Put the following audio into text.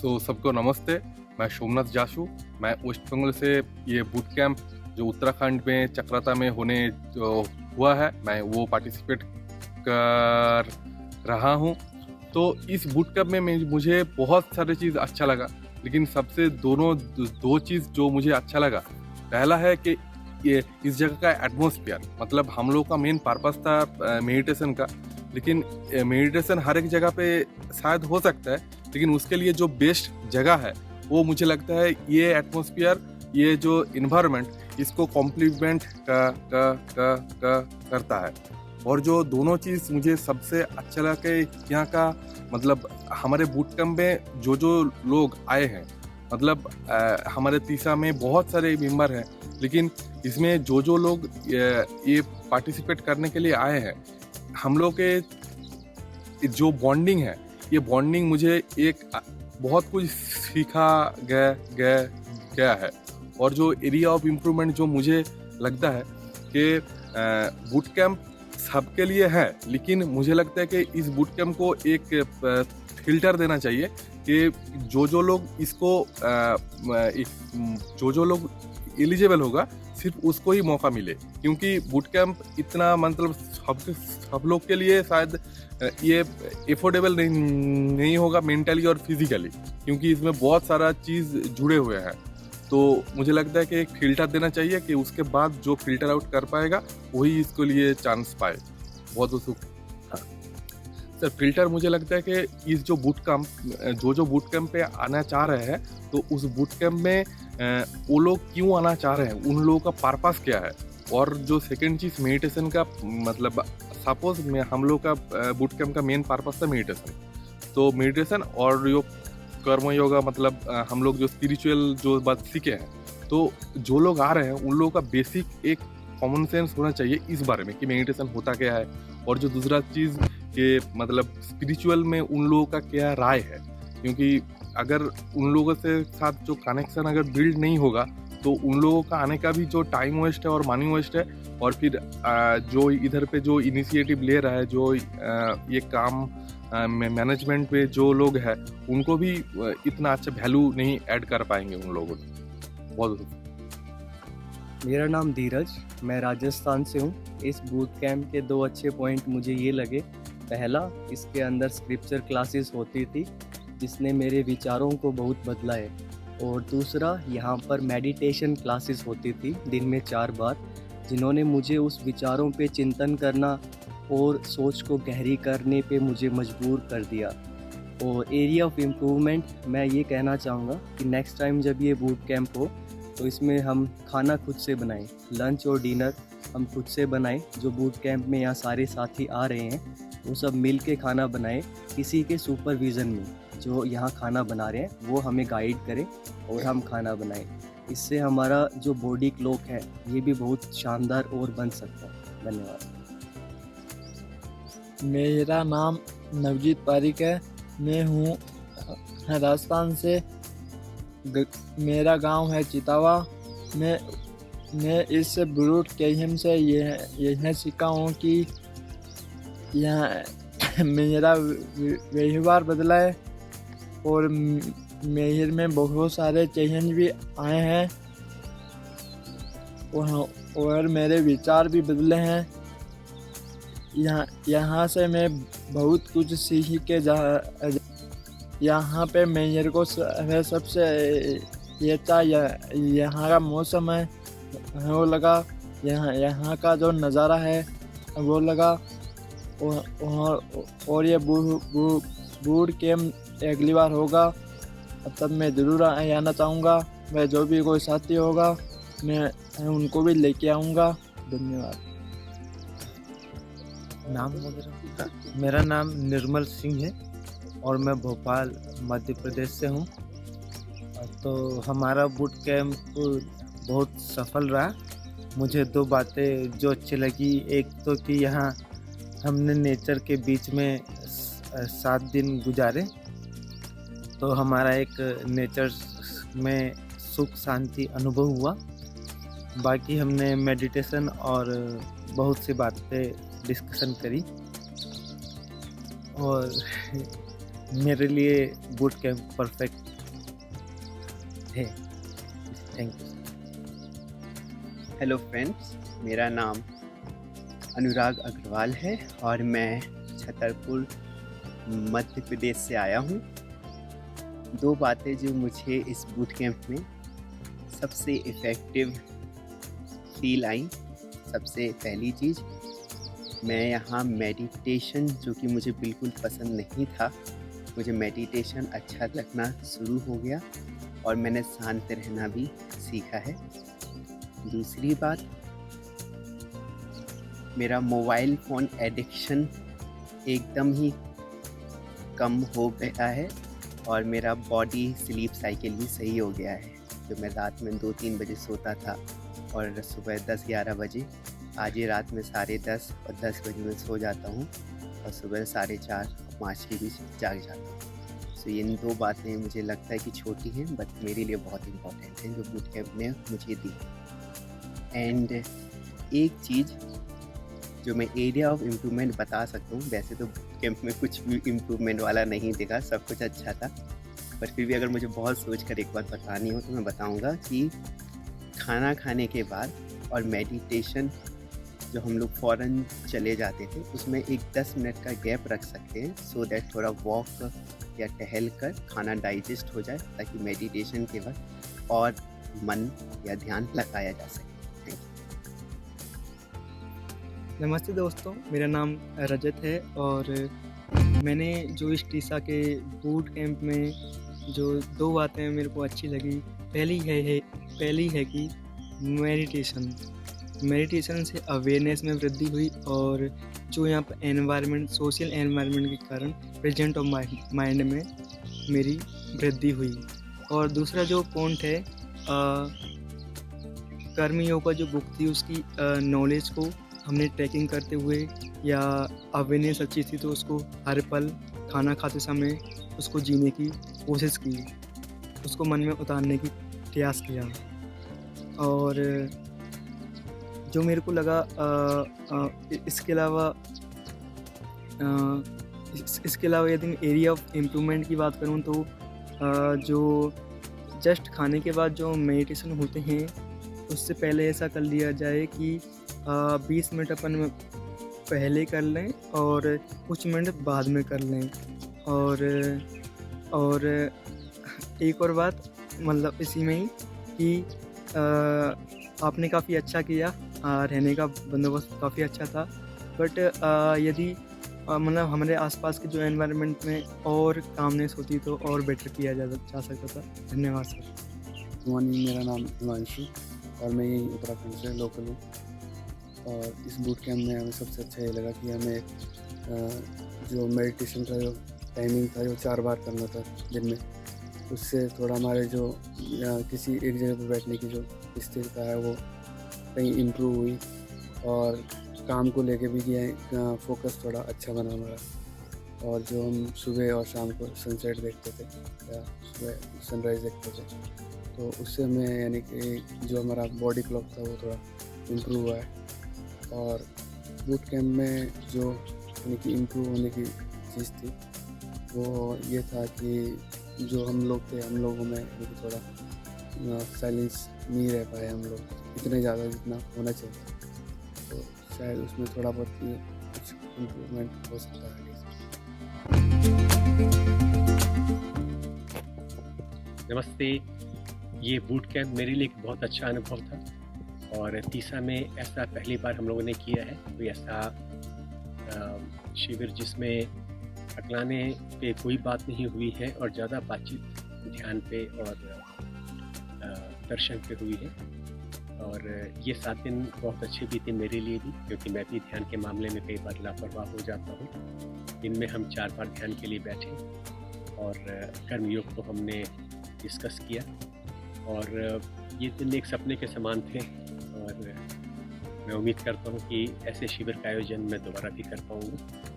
सबको नमस्ते। मैं सोमनाथ जाशु। मैं वेस्ट बंगाल से ये बूट कैंप जो उत्तराखंड में चक्राता में होने जो हुआ है, मैं वो पार्टिसिपेट कर रहा हूँ। तो इस बूट कैंप में मुझे बहुत सारी चीज़ अच्छा लगा, लेकिन सबसे दो चीज़ जो मुझे अच्छा लगा, पहला है कि ये इस जगह का एटमॉस्फेयर, मतलब हम लोग का मेन पर्पस था मेडिटेशन का, लेकिन मेडिटेशन हर एक जगह पे शायद हो सकता है, लेकिन उसके लिए जो बेस्ट जगह है वो मुझे लगता है ये एटमॉस्फेयर, ये जो इन्वायरमेंट इसको कॉम्प्लीमेंट करता है। और जो दोनों चीज़ मुझे सबसे अच्छा लगा कि यहाँ का, मतलब हमारे बूट कैंप में जो लोग आए हैं, मतलब हमारे तीसा में बहुत सारे मेंबर हैं, लेकिन इसमें जो लोग ये पार्टिसिपेट करने के लिए आए हैं, हम लोग के जो बॉन्डिंग है, ये बॉन्डिंग मुझे एक बहुत कुछ सीखा गया है। और जो एरिया ऑफ इम्प्रूवमेंट जो मुझे लगता है कि बूट कैंप सबके लिए है, लेकिन मुझे लगता है कि इस बूट कैंप को एक फिल्टर देना चाहिए कि जो लोग इसको जो लोग एलिजिबल होगा सिर्फ उसको ही मौका मिले, क्योंकि बूट कैंप इतना, मतलब सब लोग के लिए शायद ये एफोर्डेबल नहीं होगा मेंटली और फिजिकली, क्योंकि इसमें बहुत सारा चीज़ जुड़े हुए हैं। तो मुझे लगता है कि एक फिल्टर देना चाहिए कि उसके बाद जो फिल्टर आउट कर पाएगा वही इसके लिए चांस पाए। बहुत सर, फिल्टर मुझे लगता है कि इस जो बूट कैंप जो बूट कैंप पे आना चाह रहे हैं, तो उस बूट कैंप में वो लोग क्यों आना चाह रहे हैं, उन लोगों का पर्पस क्या है। और जो सेकंड चीज़ मेडिटेशन का, मतलब सपोज हम लोग का बूट कैंप का मेन पर्पस था मेडिटेशन, तो मेडिटेशन और जो कर्म योगा, मतलब हम लोग जो स्पिरिचुअल जो बात सीखे हैं, तो जो लोग आ रहे हैं उन लोगों का बेसिक एक कॉमन सेंस होना चाहिए इस बारे में कि मेडिटेशन होता क्या है, और जो दूसरा चीज़ कि मतलब स्पिरिचुअल में उन लोगों का क्या राय है। क्योंकि अगर उन लोगों से साथ जो कनेक्शन अगर बिल्ड नहीं होगा, तो उन लोगों का आने का भी जो टाइम वेस्ट है और मनी वेस्ट है, और फिर जो इधर पे जो इनिशिएटिव ले रहा है, जो ये काम मैनेजमेंट पे जो लोग हैं, उनको भी इतना अच्छा वैल्यू नहीं ऐड कर पाएंगे उन लोगों ने। बहुत मेरा नाम धीरज, मैं राजस्थान से हूँ। इस बूट कैंप के 2 अच्छे पॉइंट मुझे ये लगे। पहला, इसके अंदर स्क्रिप्चर क्लासेस होती थी जिसने मेरे विचारों को बहुत बदला है। और दूसरा, यहाँ पर मेडिटेशन क्लासेस होती थी दिन में 4 बार, जिन्होंने मुझे उस विचारों पे चिंतन करना और सोच को गहरी करने पे मुझे मजबूर कर दिया। और एरिया ऑफ इम्प्रूवमेंट, मैं ये कहना चाहूँगा कि नेक्स्ट टाइम जब ये बूट कैंप हो तो इसमें हम खाना खुद से बनाएं, लंच और डिनर हम खुद से बनाएं। जो बूट कैंप में यहाँ सारे साथी आ रहे हैं वो सब मिल के खाना बनाएं, किसी के सुपरविज़न में। जो यहाँ खाना बना रहे हैं वो हमें गाइड करें और हम खाना बनाएं। इससे हमारा जो बॉडी क्लॉक है ये भी बहुत शानदार और बन सकता है। धन्यवाद। मेरा नाम नवजीत पारिक है। मैं हूँ राजस्थान से। मेरा गांव है चितावा। मैं इस ब्रूट कैम्प से यह सीखा हूँ कि यहाँ मेरा व्यवहार बदला है, और मेहर में बहुत सारे चेंज भी आए हैं, और मेरे विचार भी बदले हैं। यहाँ से मैं बहुत कुछ सीख के यहाँ पे मेरे को सबसे ये था यहाँ का मौसम है वो लगा, यहाँ का जो नज़ारा है वो लगा। और ये बूट कैंप अगली बार होगा तब मैं ज़रूर आना चाहूँगा। मैं जो भी कोई साथी होगा मैं उनको भी लेके आऊँगा। धन्यवाद। मेरा नाम निर्मल सिंह है और मैं भोपाल मध्य प्रदेश से हूँ। तो हमारा बूट कैंप बहुत सफल रहा। मुझे 2 बातें जो अच्छी लगी, एक तो कि यहाँ हमने नेचर के बीच में 7 दिन गुजारे, तो हमारा एक नेचर में सुख शांति अनुभव हुआ। बाकी हमने मेडिटेशन और बहुत सी बातें डिस्कशन करी, और मेरे लिए बूट कैंप परफेक्ट है। Thank you. हेलो फ्रेंड्स, मेरा नाम अनुराग अग्रवाल है और मैं छतरपुर मध्य प्रदेश से आया हूँ। 2 बातें जो मुझे इस बूट कैंप में सबसे इफ़ेक्टिव फील आई। सबसे पहली चीज़, मैं यहाँ मेडिटेशन, जो कि मुझे बिल्कुल पसंद नहीं था, मुझे मेडिटेशन अच्छा लगना शुरू हो गया और मैंने शांत रहना भी सीखा है। दूसरी बात, मेरा मोबाइल फ़ोन एडिक्शन एकदम ही कम हो गया है और मेरा बॉडी स्लीप साइकिल भी सही हो गया है। जो मैं रात में 2-3 बजे सोता था और सुबह 10-11 बजे, आज ये रात में 10:30 और 10 बजे मैं सो जाता हूँ और सुबह 4:30 और 5 के बीच जाग जाता हूँ। तो इन 2 बातें मुझे लगता है कि छोटी हैं, बट मेरे लिए बहुत इम्पोर्टेंट हैं, जो बूट कैंप ने मुझे दी। एंड एक चीज़ जो मैं एरिया ऑफ इम्प्रूवमेंट बता सकता हूँ, वैसे तो कैंप में कुछ भी इम्प्रूवमेंट वाला नहीं दिखा, सब कुछ अच्छा था, बट फिर भी अगर मुझे बहुत सोच कर एक बात बतानी हो तो मैं बताऊँगा कि खाना खाने के बाद और मेडिटेशन जो हम लोग फ़ौरन चले जाते थे, उसमें एक 10 मिनट का गैप रख सकते हैं, सो दैट थोड़ा वॉक या टहल कर खाना डाइजेस्ट हो जाए, ताकि मेडिटेशन के वक्त और मन या ध्यान लगाया जा सके। नमस्ते दोस्तों, मेरा नाम रजत है और मैंने जो इस टीसा के बूट कैंप में जो 2 बातें मेरे को अच्छी लगी, पहली है कि मेडिटेशन से अवेयरनेस में वृद्धि हुई और जो यहाँ पर एनवायरनमेंट, सोशल एनवायरनमेंट के कारण प्रेजेंट ऑफ माइंड में मेरी वृद्धि हुई। और दूसरा जो पॉइंट है, कर्मयोग का जो बुक थी उसकी नॉलेज को हमने ट्रैकिंग करते हुए या अवेयरनेस अच्छी थी तो उसको हर पल खाना खाते समय उसको जीने की कोशिश की, उसको मन में उतारने की प्रयास किया। और जो मेरे को लगा, इसके अलावा यदि मैं एरिया ऑफ इम्प्रूवमेंट की बात करूं तो जो जस्ट खाने के बाद जो मेडिटेशन होते हैं उससे पहले ऐसा कर लिया जाए कि 20 मिनट अपन पहले कर लें और कुछ मिनट बाद में कर लें। और एक और बात, मतलब इसी में ही कि आपने काफ़ी अच्छा किया, रहने का बंदोबस्त काफ़ी अच्छा था, बट यदि मतलब हमारे आसपास के जो एनवायरनमेंट में और कामनेस होती तो और बेटर किया जा सकता था। धन्यवाद सर। मॉर्निंग, मेरा नाम हिमांशु और मैं यहीं उत्तराखंड से लोकल हूँ। और इस बूट कैंप में हमें सबसे अच्छा ये लगा कि हमें जो मेडिटेशन का जो टाइमिंग था, जो 4 बार करना था दिन में, उससे थोड़ा हमारे जो किसी एक जगह पर बैठने की जो स्थिरता है वो कहीं इम्प्रूव हुई और काम को लेके भी किया, फोकस थोड़ा अच्छा बना हमारा। और जो हम सुबह और शाम को सनसेट देखते थे या सुबह सनराइज़ देखते थे, तो उससे हमें यानी कि जो हमारा बॉडी क्लॉक था वो थोड़ा इम्प्रूव हुआ है। और बूट कैंप में जो यानी कि इम्प्रूव होने की चीज़ थी वो ये था कि जो हम लोग थे, हम लोगों में यानी कि थोड़ा साइलेंस नहीं रह पाए हम लोग इतने ज़्यादा जितना होना चाहिए, तो शायद उसमें थोड़ा बहुत कुछ इम्प्रूवमेंट हो सकता है। नमस्ते, ये बूट कैंप मेरे लिए एक बहुत अच्छा अनुभव था और तीसा में ऐसा पहली बार हम लोगों ने किया है। कोई ऐसा शिविर जिसमें अगलाने पे कोई बात नहीं हुई है और ज़्यादा बातचीत ध्यान पे और दर्शन पे हुई है। और ये 7 दिन बहुत अच्छे बीते मेरे लिए भी, क्योंकि मैं भी ध्यान के मामले में कई बार लापरवाह हो जाता हूँ। इनमें हम 4 बार ध्यान के लिए बैठे और कर्मयोग को हमने डिस्कस किया और ये दिन एक सपने के समान थे और मैं उम्मीद करता हूँ कि ऐसे शिविर का आयोजन मैं दोबारा भी कर पाऊँगा।